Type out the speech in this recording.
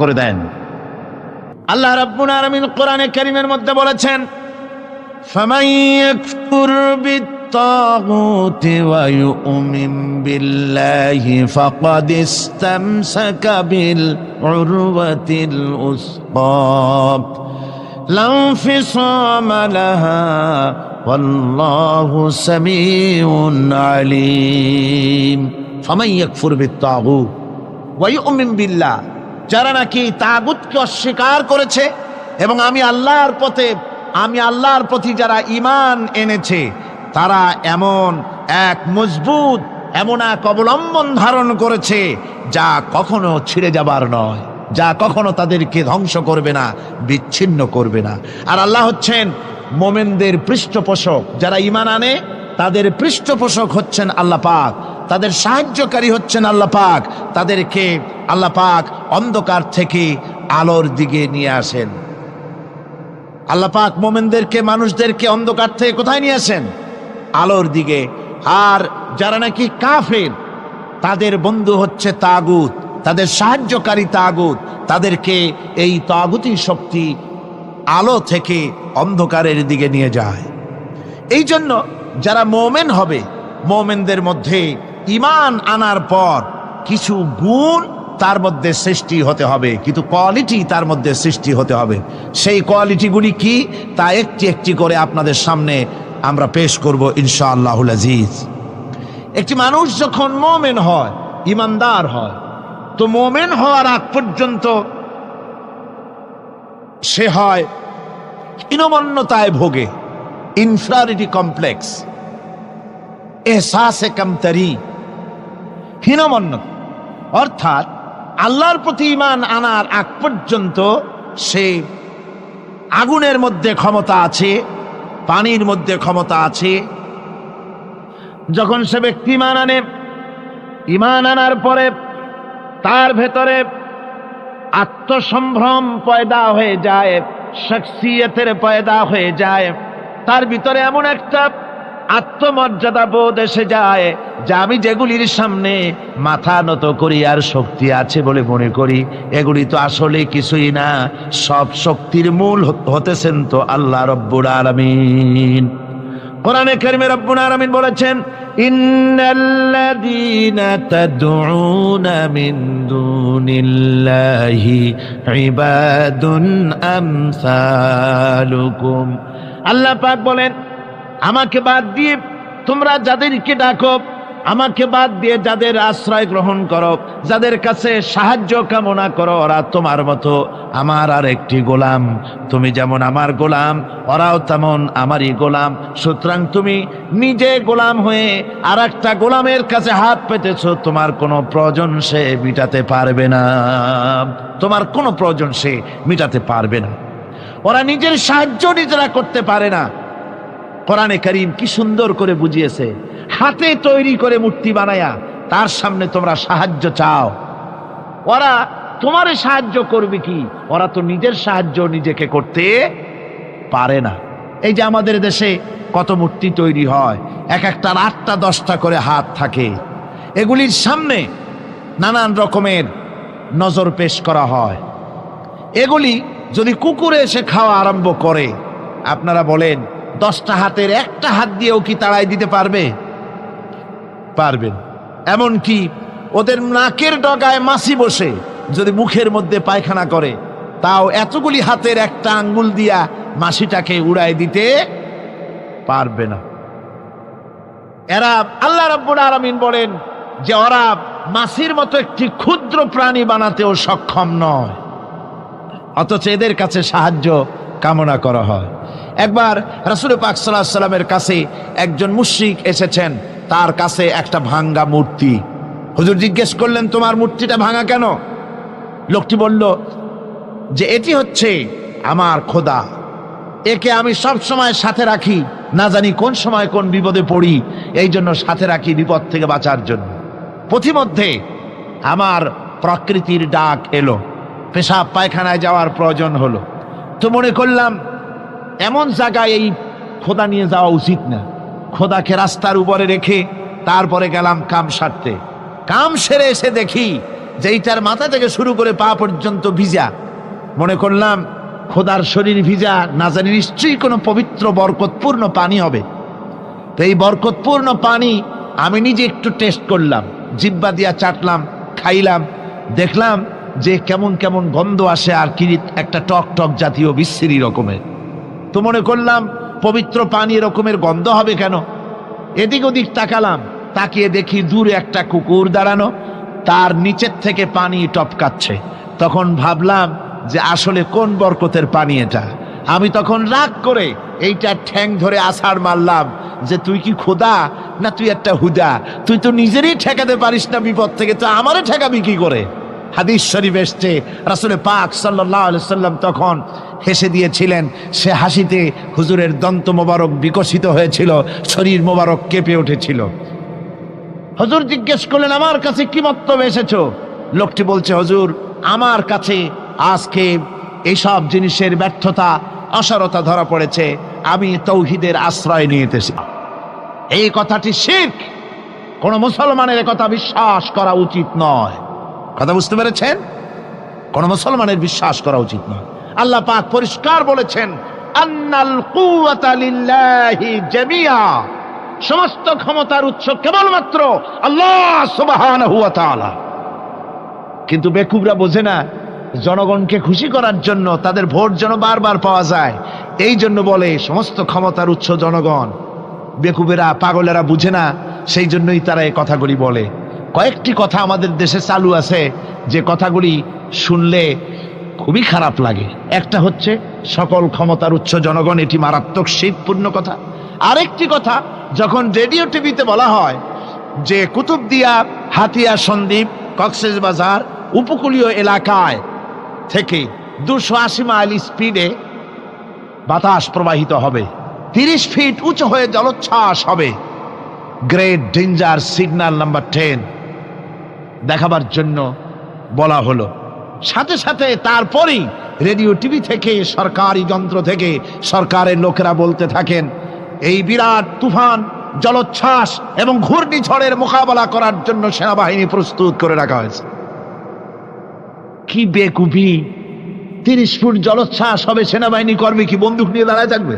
করে দেন। আল্লাহ রাব্বুল আলামিন কোরআনে কারীমের মধ্যে বলেছেন, ফামান ইয়াকফুর বিত-তাগুতি ওয়া ইউমিন বিল্লাহি ফাকাদ ইসতামসাকা বিল উরওয়াতিল উসকা লা ইনফিসামা লাহা ওয়াল্লাহু সামিউন আলীম। ফামান ইয়াকফুর বিত-তাগুত ওয়া ইউমিন বিল্লাহ, যারা নাকি তাগুতকে অস্বীকার করেছে এবং আমি আল্লাহর প্রতি যারা ঈমান এনেছে, তারা এমন এক অবলম্বন ধারণ করেছে যা কখনো ছিঁড়ে যাবার নয়, যা কখনো তাদেরকে ধ্বংস করবে না, বিচ্ছিন্ন করবে না। আর আল্লাহ হচ্ছেন মোমেনদের পৃষ্ঠপোষক। যারা ঈমান আনে তাদের পৃষ্ঠপোষক হচ্ছেন আল্লাহ পাক, তাদের সাহায্যকারী হচ্ছেন আল্লাহ পাক। তাদেরকে আল্লাহ পাক অন্ধকার থেকে আলোর দিকে নিয়ে আসেন। আল্লাহ পাক মোমেনদেরকে, মানুষদেরকে অন্ধকার থেকে কোথায় নিয়ে আসেন? আলোর দিকে। আর যারা নাকি কাফের, তাদের বন্ধু হচ্ছে তাগুত, তাদের সাহায্যকারী তাগুত। তাদেরকে এই তাগুতি শক্তি আলো থেকে অন্ধকারের দিকে নিয়ে যায়। এই জন্য যারা মোমেন হবে, মোমেনদের মধ্যে ঈমান আনার পর কিছু গুণ তার মধ্যে সৃষ্টি হতে হবে, কিন্তু কোয়ালিটি তার মধ্যে সৃষ্টি হতে হবে। সেই কোয়ালিটিগুলি কি, তা একটি একটি করে আপনাদের সামনে আমরা পেশ করব ইনশাআল্লাহুল আজিজ। একটি মানুষ যখন মোমেন হয়, ঈমানদার হয়, তো মোমেন হওয়ার আগ পর্যন্ত সে হয় হীনমন্যতায় ভোগে, ইনফেরিয়রিটি কমপ্লেক্স, এহসাসে কমতরি, হীনমন্যতা। অর্থাৎ আল্লাহর প্রতি ঈমান আনার আগ পর্যন্ত সে আগুনের মধ্যে ক্ষমতা আছে, পানির মধ্যে ক্ষমতা আছে। যখন সে ব্যক্তি ঈমান আনার পরে তার ভেতরে আত্মসম্ভ্রম পয়দা হয়ে যায়, শখসিয়তের পয়দা হয়ে যায়, তার ভিতরে এমন একটা আত্মমর্যাদা বোধ এসে যায় যে আমি যেগুলির সামনে মাথা নত করি আর শক্তি আছে বলে মনে করি, এগুলি তো আসলে কিছুই না। সব শক্তির মূল হতেছেন তো আল্লাহ রব্বুল আলামিন। কোরআনে কারীমে রব্বুল আলামিন বলেছেন, ইন্নাল্লাযীনা তাদউনা মিন দুনিল্লাহি ইবাদুন আমসালুকুম। আল্লাহ পাক বলেন, আমাকে বাদ দিয়ে তোমরা যাদেরকে ডাকো, আমাকে বাদ দিয়ে যাদের আশ্রয় গ্রহণ করো, যাদের কাছে সাহায্য কামনা করো, ওরা তোমার মতো আমার আর একটি গোলাম। তুমি যেমন আমার গোলাম, ওরাও তেমন আমারই গোলাম। সুতরাং তুমি নিজে গোলাম হয়ে আর একটা গোলামের কাছে হাত পেতেছো, তোমার কোনো প্রয়োজন সে মিটাতে পারবে না, তোমার কোনো প্রয়োজন সে মিটাতে পারবে না। ওরা নিজের সাহায্য নিজেরা করতে পারে না। কোরআনে কারীম কি সুন্দর করে বুঝিয়েছে, হাতে তৈরি করে মূর্তি বানায়া তার সামনে তোমরা সাহায্য চাও, ওরা তোমারে সাহায্য করবে কি? ওরা তো নিজের সাহায্য নিজেকে করতে পারে না। এই যে আমাদের দেশে কত মূর্তি তৈরি হয়, এক একটার 8টা 10টা করে হাত থাকে, এগুলির সামনে নানান রকমের নজর পেশ করা হয়। এগুলি যদি কুকুরে এসে খাওয়া আরম্ভ করে, আপনারা বলেন 10টা হাতের একটা হাত দিয়েও কি তাড়াই দিতে পারবে? পারবেন। এমনকি ওদের নাকের ডগায় মাছি বসে যদি মুখের মধ্যে পায়খানা করে, তাও এতগুলি হাতের একটা আঙ্গুল দিয়া মাছিটাকে উড়াই দিতে পারবে না। এরা, আল্লাহ রাব্বুল আলামিন বলেন যে ওরা মাছির মতো একটি ক্ষুদ্র প্রাণী বানাতেও সক্ষম নয়, অথচ এদের কাছে সাহায্য কামনা করা হয়। একবার রাসূল পাক সাল্লাল্লাহু আলাইহি ওয়াসাল্লামের কাছে একজন মুশরিক এসেছেন, তার কাছে একটা ভাঙ্গা মূর্তি। হুজুর জিজ্ঞেস করলেন, তোমার মূর্তিটা ভাঙা কেন? লোকটি বলল যে এটি হচ্ছে আমার খোদা, একে আমি সব সময় সাথে রাখি, না জানি কোন সময় কোন বিপদে পড়ি, এই জন্য সাথে রাখি বিপদ থেকে বাঁচার জন্য। পথিমধ্যে আমার প্রকৃতির ডাক এলো, পেশাব পায়খানায় যাওয়ার প্রয়োজন হলো, তো মনে করলাম এমন জায়গায় এই খোদা নিয়ে যাওয়া উচিত না, খোদাকে রাস্তার উপরে রেখে তারপরে গেলাম কাম সারতে। কাম সেরে এসে দেখি যে এইটার মাথা থেকে শুরু করে পা পর্যন্ত ভিজা। মনে করলাম খোদার শরীর ভিজা, না জানি নিশ্চয়ই কোনো পবিত্র বরকতপূর্ণ পানি হবে। তো এই বরকতপূর্ণ পানি আমি নিজে একটু টেস্ট করলাম, জিব্বা দিয়া চাটলাম, খাইলাম, দেখলাম যে কেমন কেমন গন্ধ আসে, আর কি একটা টক টক জাতীয় বিশ্রী রকমের। তো মনে করলাম পবিত্র পানি এরকমের গন্ধ হবে কেন? এদিক ওদিক তাকালাম, তাকিয়ে দেখি দূরে একটা কুকুর দাঁড়ানো, তার নিচের থেকে পানি টপকাচ্ছে। তখন ভাবলাম যে আসলে কোন বরকতের পানি এটা। আমি তখন রাগ করে এইটা ঠ্যাং ধরে আছাড় মারলাম যে তুই কি খোদা না তুই একটা হুদা? তুই তো নিজেরই ঠেকাতে পারিস না বিপদ থেকে, তো আমারে ঠেকাবি কি করে? হাদিস শরীফ এসছে, রাসূল পাক সাল্লাল্লাহু আলাইহি সাল্লাম তখন হেসে দিয়েছিলেন। সে হাসিতে হুজুরের দন্ত মোবারক বিকশিত হয়েছিল, শরীর মোবারক কেঁপে উঠেছিল। হুজুর জিজ্ঞেস করলেন, আমার কাছে কি মতলবে এসেছো? লোকটি বলছে, হুজুর আমার কাছে আজকে এইসব জিনিসের ব্যর্থতা, অসারতা ধরা পড়েছে, আমি তৌহিদের আশ্রয় নিয়েছি। এই কথাটি শিরক, কোন মুসলমানের কথা বিশ্বাস করা উচিত নয়। কথা বুঝতে পেরেছেন? কোন মুসলমানের বিশ্বাস করা উচিত নয়। আল্লাহ পাক পরিষ্কার বলেছেন, আন্নাল কুওয়াতা লিল্লাহি জামিআ, সমস্ত ক্ষমতার উৎস কেবলমাত্র আল্লাহ সুবহানাহু ওয়া তাআলা। কিন্তু বেকুবরা বোঝে না, জনগণকে খুশি করার জন্য, তাদের ভোট যেন বারবার পাওয়া যায়, এই জন্য বলে সমস্ত ক্ষমতার উৎস জনগণ। বেকুবেরা, পাগলেরা বুঝে না, সেই জন্যই তারা এই কথাগুলি বলে। কয়েকটি কথা আমাদের দেশে চালু আছে যে কথাগুলি শুনলে খুবই খারাপ লাগে। একটা হচ্ছে সকল ক্ষমতার উৎস জনগণ, এটি মারাত্মক শিরকপূর্ণ কথা। আরেকটি কথা, যখন রেডিও টিভিতে বলা হয় যে কুতুবদিয়া, হাতিয়া সন্দ্বীপ, কক্সবাজার উপকূলীয় এলাকায় থেকে 280 মাইল স্পিডে বাতাস প্রবাহিত হবে, 30 ফিট উঁচু হয়ে জলোচ্ছ্বাস হবে, গ্রেট ডেঞ্জার সিগন্যাল নাম্বার 10 দেখাবার জন্য বলা হলো। সাথে সাথে তারপরেই রেডিও টিভি থেকে, সরকারি যন্ত্র থেকে সরকারের লোকেরা বলতে থাকেন, এই বিরাট তুফান, জলোচ্ছ্বাস এবং ঘূর্ণিঝড়ের মোকাবেলা করার জন্য সেনাবাহিনী প্রস্তুত করে রাখা হয়েছে। কি বেকুবি! 30 ফুট জলোচ্ছ্বাস হবে, সেনাবাহিনী করবে কি? বন্দুক নিয়ে দাঁড়ায় থাকবে?